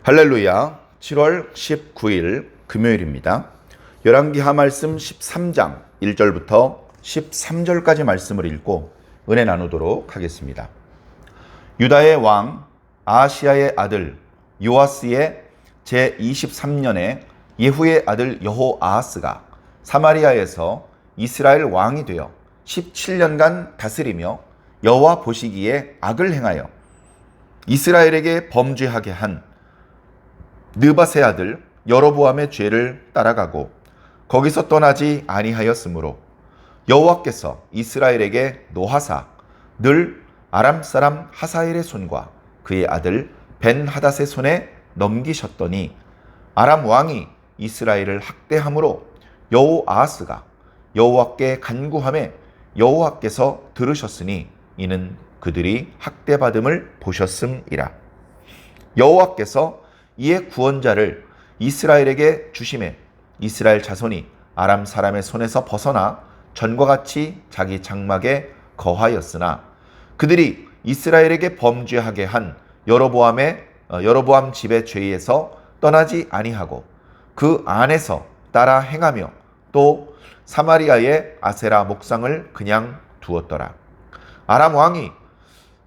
할렐루야. 7월 19일 금요일입니다. 열왕기하 말씀 13장 1절부터 13절까지 말씀을 읽고 은혜 나누도록 하겠습니다. 유다의 왕 아하시야의 아들 요아스의 제23년에 예후의 아들 여호아하스가 사마리아에서 이스라엘 왕이 되어 17년간 다스리며 여호와 보시기에 악을 행하여 이스라엘에게 범죄하게 한 느밧의 아들 여로보암의 죄를 따라가고 거기서 떠나지 아니하였으므로 여호와께서 이스라엘에게 노하사 늘 아람 사람 하사엘의 손과 그의 아들 벤하닷의 손에 넘기셨더니 아람 왕이 이스라엘을 학대함으로 여호아하스가 여호와께 간구하매 여호와께서 들으셨으니 이는 그들이 학대받음을 보셨음이라. 여호와께서 이에 구원자를 이스라엘에게 주심에 이스라엘 자손이 아람 사람의 손에서 벗어나 전과 같이 자기 장막에 거하였으나 그들이 이스라엘에게 범죄하게 한 여로보암 집의 죄에서 떠나지 아니하고 그 안에서 따라 행하며 또 사마리아의 아세라 목상을 그냥 두었더라. 아람 왕이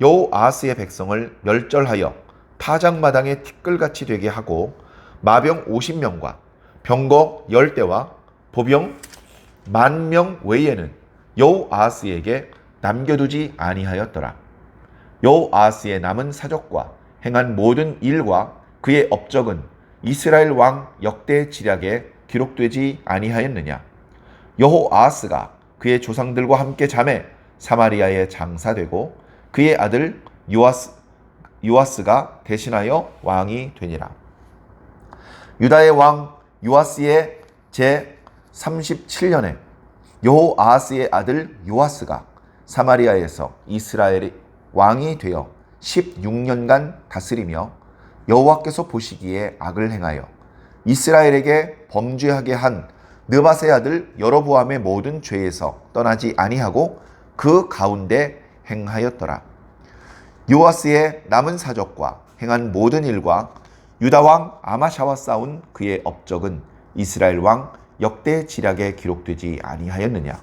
여호아하스의 백성을 멸절하여 타작마당에 티끌같이 되게 하고 마병 50명과 병거 10대와 보병 10,000명 외에는 여호아하스에게 남겨두지 아니하였더라. 여호아하스의 남은 사적과 행한 모든 일과 그의 업적은 이스라엘 왕 역대 지략에 기록되지 아니하였느냐. 여호아하스가 그의 조상들과 함께 잠에 사마리아에 장사되고 그의 아들 요아스가 대신하여 왕이 되니라. 유다의 왕 요아스의 제37년에 여호아하스의 아들 요아스가 사마리아에서 이스라엘의 왕이 되어 16년간 다스리며 여호와께서 보시기에 악을 행하여 이스라엘에게 범죄하게 한 느밧의 아들 여로보암의 모든 죄에서 떠나지 아니하고 그 가운데 행하였더라. 요아스의 남은 사적과 행한 모든 일과 유다 왕 아마샤와 싸운 그의 업적은 이스라엘 왕 역대 지략에 기록되지 아니하였느냐.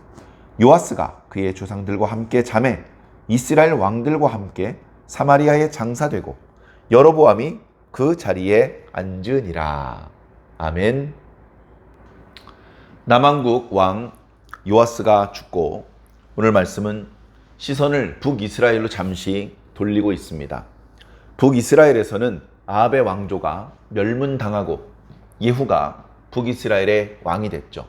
요아스가 그의 조상들과 함께 잠에 이스라엘 왕들과 함께 사마리아에 장사되고 여로보암이 그 자리에 앉으니라. 아멘. 남왕국 왕 요아스가 죽고 오늘 말씀은 시선을 북이스라엘로 잠시 돌리고 있습니다. 북이스라엘에서는 아합의 왕조가 멸문당하고 예후가 북이스라엘의 왕이 됐죠.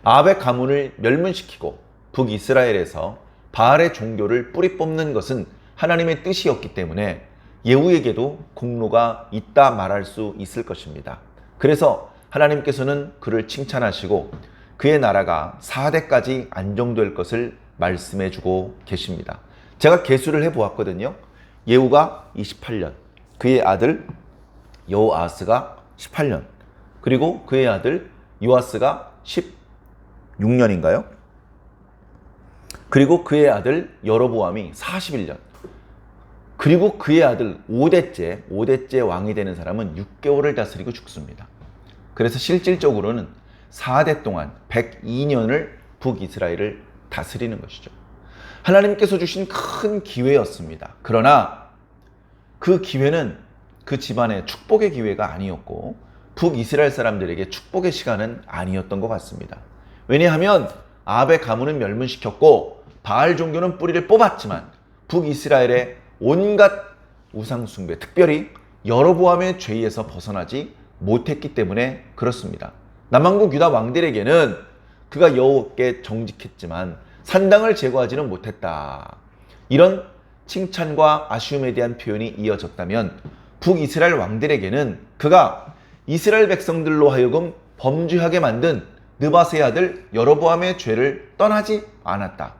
아합의 가문을 멸문시키고 북이스라엘에서 바알의 종교를 뿌리 뽑는 것은 하나님의 뜻이었기 때문에 예후에게도 공로가 있다 말할 수 있을 것입니다. 그래서 하나님께서는 그를 칭찬하시고 그의 나라가 4대까지 안정될 것을 말씀해 주고 계십니다. 제가 계수를 해보았거든요. 예후가 28년, 그의 아들 여호아하스가 18년, 그리고 그의 아들 요아스가 16년인가요? 그리고 그의 아들 여로보암이 41년, 그리고 그의 아들 5대째 왕이 되는 사람은 6개월을 다스리고 죽습니다. 그래서 실질적으로는 4대 동안 102년을 북이스라엘을 다스리는 것이죠. 하나님께서 주신 큰 기회였습니다. 그러나 그 기회는 그 집안의 축복의 기회가 아니었고 북이스라엘 사람들에게 축복의 시간은 아니었던 것 같습니다. 왜냐하면 아합의 가문은 멸문시켰고 바알 종교는 뿌리를 뽑았지만 북이스라엘의 온갖 우상숭배, 특별히 여로보암의 죄에서 벗어나지 못했기 때문에 그렇습니다. 남왕국 유다 왕들에게는 그가 여호와께 정직했지만 산당을 제거하지는 못했다. 이런 칭찬과 아쉬움에 대한 표현이 이어졌다면 북이스라엘 왕들에게는 그가 이스라엘 백성들로 하여금 범죄하게 만든 느밧의 아들 여로보암의 죄를 떠나지 않았다.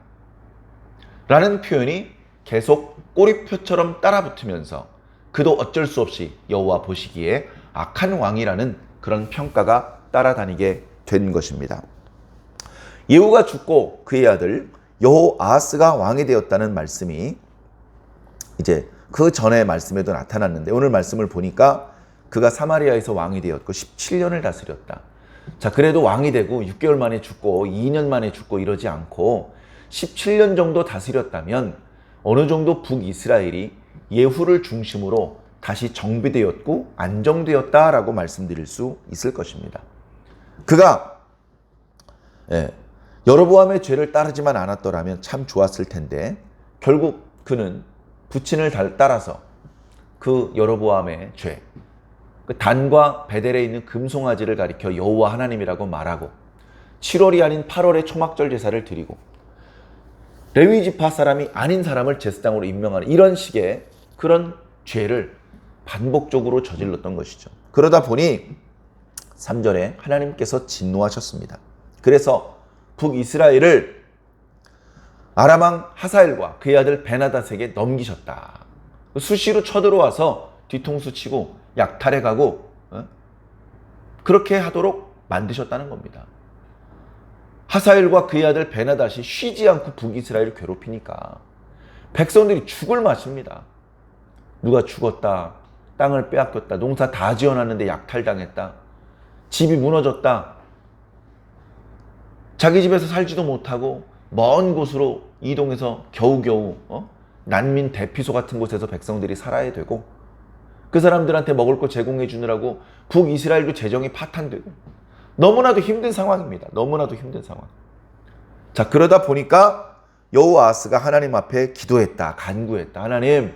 라는 표현이 계속 꼬리표처럼 따라붙으면서 그도 어쩔 수 없이 여호와 보시기에 악한 왕이라는 그런 평가가 따라다니게 된 것입니다. 예후가 죽고 그의 아들 여호아하스가 왕이 되었다는 말씀이 이제 그 전의 말씀에도 나타났는데 오늘 말씀을 보니까 그가 사마리아에서 왕이 되었고 17년을 다스렸다. 자, 그래도 왕이 되고 6개월 만에 죽고 2년 만에 죽고 이러지 않고 17년 정도 다스렸다면 어느 정도 북이스라엘이 예후를 중심으로 다시 정비되었고 안정되었다라고 말씀드릴 수 있을 것입니다. 그가 여로보암의 죄를 따르지만 않았더라면 참 좋았을 텐데 결국 그는 부친을 따라서 그 여로보암의 죄, 그 단과 베델에 있는 금송아지를 가리켜 여호와 하나님이라고 말하고 7월이 아닌 8월에 초막절 제사를 드리고 레위 지파 사람이 아닌 사람을 제사장으로 임명하는 이런 식의 그런 죄를 반복적으로 저질렀던 것이죠. 그러다 보니 3절에 하나님께서 진노하셨습니다. 그래서 북이스라엘을 아람왕 하사엘과 그의 아들 베나닷에게 넘기셨다. 수시로 쳐들어와서 뒤통수 치고 약탈해가고 그렇게 하도록 만드셨다는 겁니다. 하사엘과 그의 아들 베나닷이 쉬지 않고 북이스라엘을 괴롭히니까 백성들이 죽을 맛입니다. 누가 죽었다, 땅을 빼앗겼다, 농사 다 지어놨는데 약탈당했다, 집이 무너졌다, 자기 집에서 살지도 못하고 먼 곳으로 이동해서 겨우겨우 난민 대피소 같은 곳에서 백성들이 살아야 되고 그 사람들한테 먹을 거 제공해 주느라고 북이스라엘도 재정이 파탄되고 너무나도 힘든 상황입니다. 너무나도 힘든 상황. 자, 그러다 보니까 여호아하스가 하나님 앞에 기도했다, 간구했다. 하나님,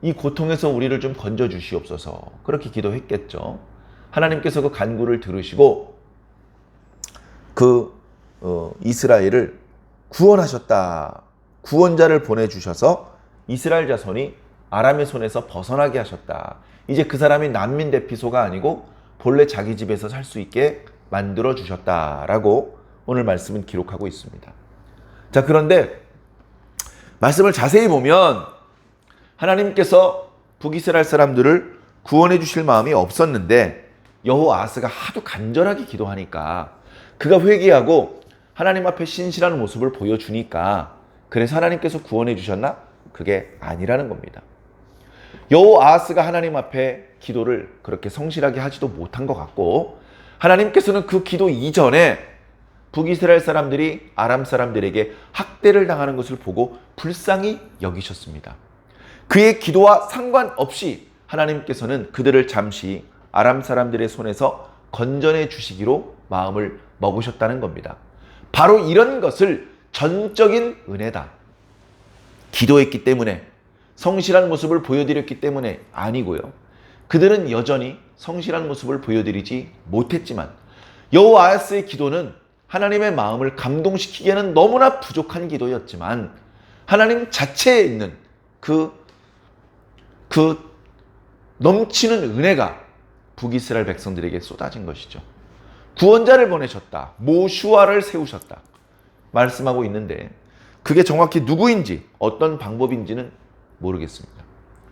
이 고통에서 우리를 좀 건져 주시옵소서. 그렇게 기도했겠죠. 하나님께서 그 간구를 들으시고 이스라엘을 구원하셨다. 구원자를 보내주셔서 이스라엘 자손이 아람의 손에서 벗어나게 하셨다. 이제 그 사람이 난민 대피소가 아니고 본래 자기 집에서 살 수 있게 만들어 주셨다라고 오늘 말씀은 기록하고 있습니다. 자, 그런데 말씀을 자세히 보면 하나님께서 북이스라엘 사람들을 구원해 주실 마음이 없었는데 여호아하스가 하도 간절하게 기도하니까 그가 회개하고 하나님 앞에 신실한 모습을 보여주니까 그래서 하나님께서 구원해 주셨나? 그게 아니라는 겁니다. 여호아하스가 하나님 앞에 기도를 그렇게 성실하게 하지도 못한 것 같고 하나님께서는 그 기도 이전에 북이스라엘 사람들이 아람 사람들에게 학대를 당하는 것을 보고 불쌍히 여기셨습니다. 그의 기도와 상관없이 하나님께서는 그들을 잠시 아람 사람들의 손에서 건져내 주시기로 마음을 먹으셨다는 겁니다. 바로 이런 것을 전적인 은혜다. 기도했기 때문에, 성실한 모습을 보여드렸기 때문에 아니고요. 그들은 여전히 성실한 모습을 보여드리지 못했지만 여호아하스의 기도는 하나님의 마음을 감동시키기에는 너무나 부족한 기도였지만 하나님 자체에 있는 그 넘치는 은혜가 북이스라엘 백성들에게 쏟아진 것이죠. 구원자를 보내셨다. 모슈아를 세우셨다. 말씀하고 있는데 그게 정확히 누구인지 어떤 방법인지는 모르겠습니다.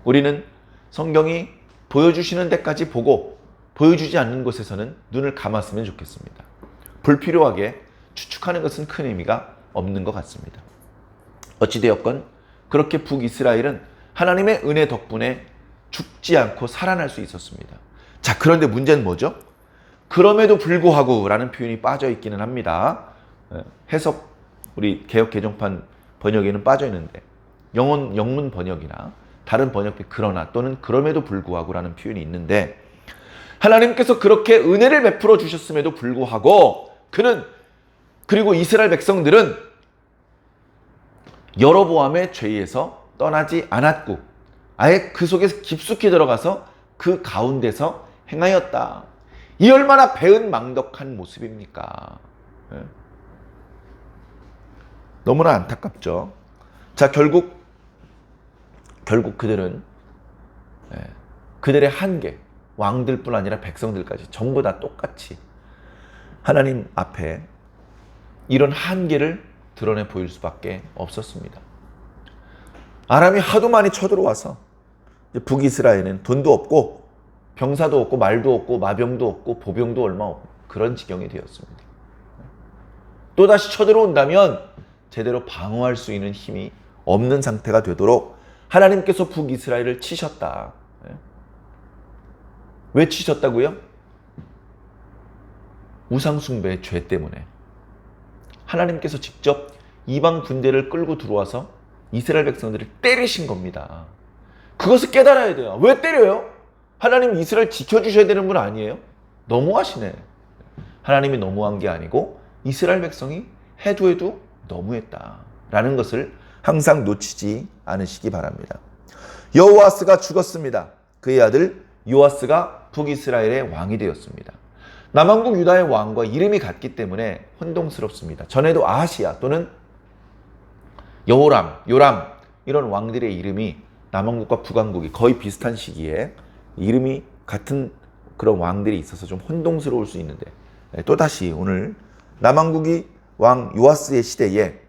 우리는 성경이 보여주시는 데까지 보고 보여주지 않는 곳에서는 눈을 감았으면 좋겠습니다. 불필요하게 추측하는 것은 큰 의미가 없는 것 같습니다. 어찌되었건 그렇게 북이스라엘은 하나님의 은혜 덕분에 죽지 않고 살아날 수 있었습니다. 자, 그런데 문제는 뭐죠? 그럼에도 불구하고 라는 표현이 빠져 있기는 합니다. 해석 우리 개역 개정판 번역에는 빠져 있는데 영문 번역이나 다른 번역이 그러나 또는 그럼에도 불구하고 라는 표현이 있는데 하나님께서 그렇게 은혜를 베풀어 주셨음에도 불구하고 그리고 이스라엘 백성들은 여로보암의 죄에서 떠나지 않았고 아예 그 속에서 깊숙이 들어가서 그 가운데서 행하였다. 이 얼마나 배은망덕한 모습입니까? 너무나 안타깝죠. 자, 결국 그들은 그들의 한계, 왕들뿐 아니라 백성들까지 전부 다 똑같이 하나님 앞에 이런 한계를 드러내 보일 수밖에 없었습니다. 아람이 하도 많이 쳐들어와서 북이스라엘은 돈도 없고 병사도 없고 말도 없고 마병도 없고 보병도 얼마 없고 그런 지경이 되었습니다. 또다시 쳐들어온다면 제대로 방어할 수 있는 힘이 없는 상태가 되도록 하나님께서 북이스라엘을 치셨다. 왜 치셨다고요? 우상숭배의 죄 때문에. 하나님께서 직접 이방 군대를 끌고 들어와서 이스라엘 백성들을 때리신 겁니다. 그것을 깨달아야 돼요. 왜 때려요? 하나님 이스라엘 지켜주셔야 되는 분 아니에요? 너무하시네. 하나님이 너무한 게 아니고 이스라엘 백성이 해도 너무했다라는 것을 항상 놓치지 않으시기 바랍니다. 여호아스가 죽었습니다. 그의 아들 요아스가 북이스라엘의 왕이 되었습니다. 남왕국 유다의 왕과 이름이 같기 때문에 혼동스럽습니다. 전에도 아하시야 또는 여호람, 요람 이런 왕들의 이름이 남왕국과 북왕국이 거의 비슷한 시기에 이름이 같은 그런 왕들이 있어서 좀 혼동스러울 수 있는데, 또다시 오늘 남왕국이 왕 요아스의 시대에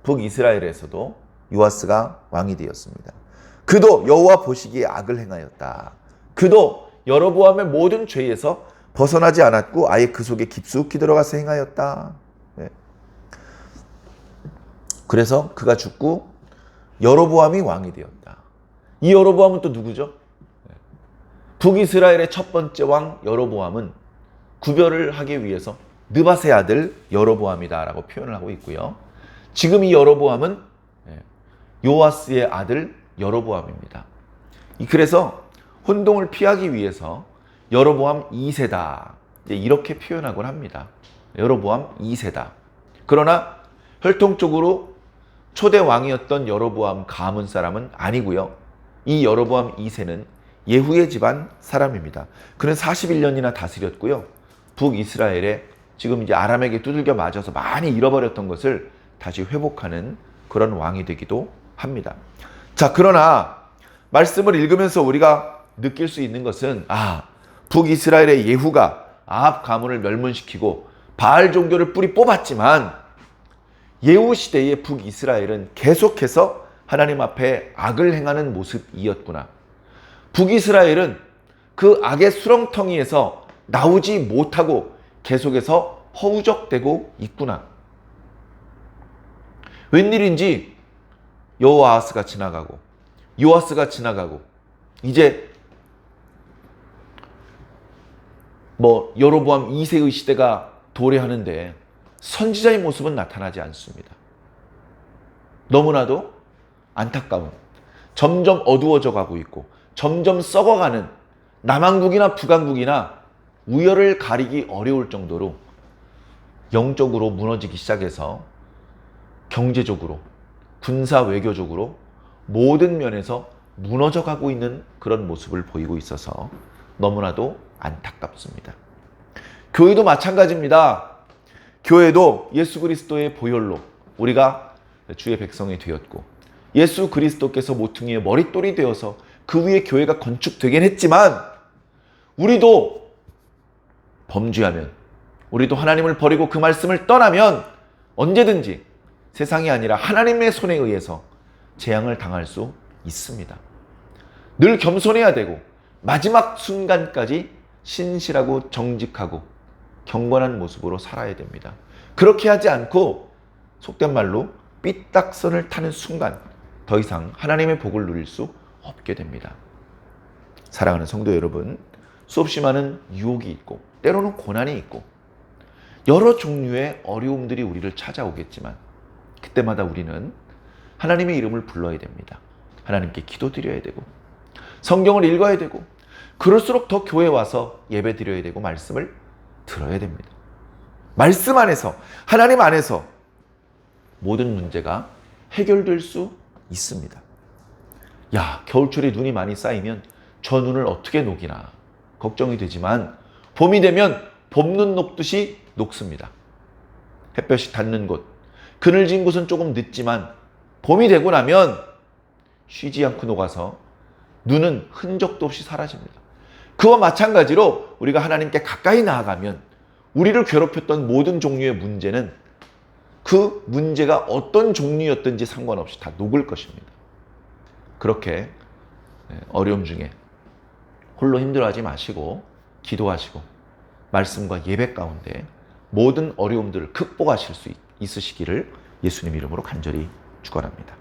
북이스라엘에서도 요아스가 왕이 되었습니다. 그도 여호와 보시기에 악을 행하였다. 그도 여로보암의 모든 죄에서 벗어나지 않았고 아예 그 속에 깊숙이 들어가서 행하였다. 그래서 그가 죽고 여로보암이 왕이 되었다. 이 여로보암은 또 누구죠? 북이스라엘의 첫 번째 왕 여로보암은 구별을 하기 위해서 느밧의 아들 여로보암이다 라고 표현을 하고 있고요. 지금 이 여로보암은 요아스의 아들 여로보암입니다. 그래서 혼동을 피하기 위해서 여로보암 2세다 이렇게 표현하곤 합니다. 여로보암 2세다. 그러나 혈통적으로 초대 왕이었던 여로보암 가문 사람은 아니고요. 이 여로보암 2세는 예후의 집안 사람입니다. 그는 41년이나 다스렸고요. 북이스라엘에 지금 이제 아람에게 두들겨 맞아서 많이 잃어버렸던 것을 다시 회복하는 그런 왕이 되기도 합니다. 자, 그러나 말씀을 읽으면서 우리가 느낄 수 있는 것은 북이스라엘의 예후가 아합 가문을 멸문시키고 바알 종교를 뿌리 뽑았지만 예후 시대의 북이스라엘은 계속해서 하나님 앞에 악을 행하는 모습이었구나. 북이스라엘은 그 악의 수렁텅이에서 나오지 못하고 계속해서 허우적대고 있구나. 웬일인지 여호아스가 지나가고 요아스가 지나가고 이제 여로보암 2세의 시대가 도래하는데 선지자의 모습은 나타나지 않습니다. 너무나도 안타까운, 점점 어두워져 가고 있고 점점 썩어가는 남왕국이나 북왕국이나 우열을 가리기 어려울 정도로 영적으로 무너지기 시작해서 경제적으로, 군사 외교적으로 모든 면에서 무너져 가고 있는 그런 모습을 보이고 있어서 너무나도 안타깝습니다. 교회도 마찬가지입니다. 교회도 예수 그리스도의 보혈로 우리가 주의 백성이 되었고 예수 그리스도께서 모퉁이의 머릿돌이 되어서 그 위에 교회가 건축되긴 했지만 우리도 범죄하면, 우리도 하나님을 버리고 그 말씀을 떠나면 언제든지 세상이 아니라 하나님의 손에 의해서 재앙을 당할 수 있습니다. 늘 겸손해야 되고 마지막 순간까지 신실하고 정직하고 경건한 모습으로 살아야 됩니다. 그렇게 하지 않고 속된 말로 삐딱선을 타는 순간 더 이상 하나님의 복을 누릴 수 없게 됩니다. 사랑하는 성도 여러분, 수없이 많은 유혹이 있고 때로는 고난이 있고 여러 종류의 어려움들이 우리를 찾아오겠지만 그때마다 우리는 하나님의 이름을 불러야 됩니다. 하나님께 기도드려야 되고 성경을 읽어야 되고 그럴수록 더 교회에 와서 예배 드려야 되고 말씀을 들어야 됩니다. 말씀 안에서, 하나님 안에서 모든 문제가 해결될 수 있습니다. 겨울철에 눈이 많이 쌓이면 저 눈을 어떻게 녹이나 걱정이 되지만 봄이 되면 봄눈 녹듯이 녹습니다. 햇볕이 닿는 곳, 그늘진 곳은 조금 늦지만 봄이 되고 나면 쉬지 않고 녹아서 눈은 흔적도 없이 사라집니다. 그와 마찬가지로 우리가 하나님께 가까이 나아가면 우리를 괴롭혔던 모든 종류의 문제는 그 문제가 어떤 종류였든지 상관없이 다 녹을 것입니다. 그렇게 어려움 중에 홀로 힘들어하지 마시고 기도하시고 말씀과 예배 가운데 모든 어려움들을 극복하실 수 있으시기를 예수님 이름으로 간절히 축원합니다.